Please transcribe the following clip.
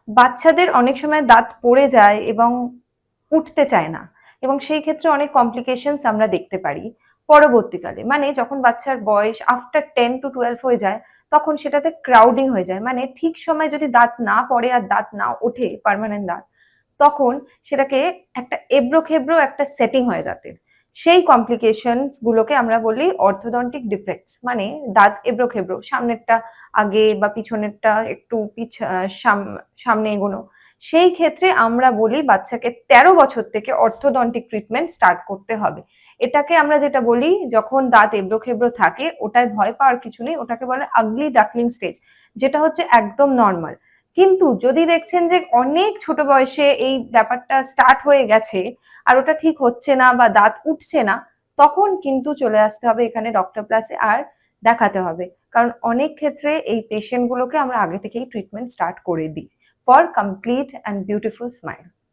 বাচ্চাদের অনেক সময় দাঁত পড়ে যায় এবং উঠতে চায় না, এবং সেই ক্ষেত্রে অনেক কমপ্লিকেশনস আমরা দেখতে পারি পরবর্তীকালে। মানে যখন বাচ্চার বয়স আফটার 10 to 12 হয়ে যায়, তখন সেটাতে ক্রাউডিং হয়ে যায়। মানে ঠিক সময় যদি দাঁত না পড়ে আর দাঁত না ওঠে, পার্মানেন্ট দাঁত, তখন সেটাকে একটা এবড়ো খেবড়ো একটা সেটিং হয় দাঁতের। সেই কমপ্লিকেশনস গুলোকে আমরা বলি অর্থোডন্টিক ডিফেক্টস। মানে দাঁত এবড়ো খেবড়ো, সামনেরটা আগে বা পিছনেরটা একটু সামনে এগোনো। সেই ক্ষেত্রে আমরা বলি বাচ্চাকে 13 বছর থেকে অর্থোডন্টিক ট্রিটমেন্ট স্টার্ট করতে হবে। এটাকে আমরা যেটা বলি, যখন দাঁত এবড়ো খেবড়ো থাকে, ওটায় ভয় পাওয়ার কিছু নেই, ওটাকে বলে আগলি ডাকলিং স্টেজ, যেটা হচ্ছে একদম নর্মাল। কিন্তু যদি দেখছেন যে অনেক ছোট বয়সে এই ব্যাপারটা স্টার্ট হয়ে গেছে আর ওটা ঠিক হচ্ছে না বা দাঁত উঠছে না, তখন কিন্তু চলে আসতে হবে এখানে ডক্টর প্লাসে আর দেখাতে হবে। কারণ অনেক ক্ষেত্রে এই পেশেন্ট গুলোকে আমরা আগে থেকেই ট্রিটমেন্ট স্টার্ট করে দিই for complete and beautiful smile.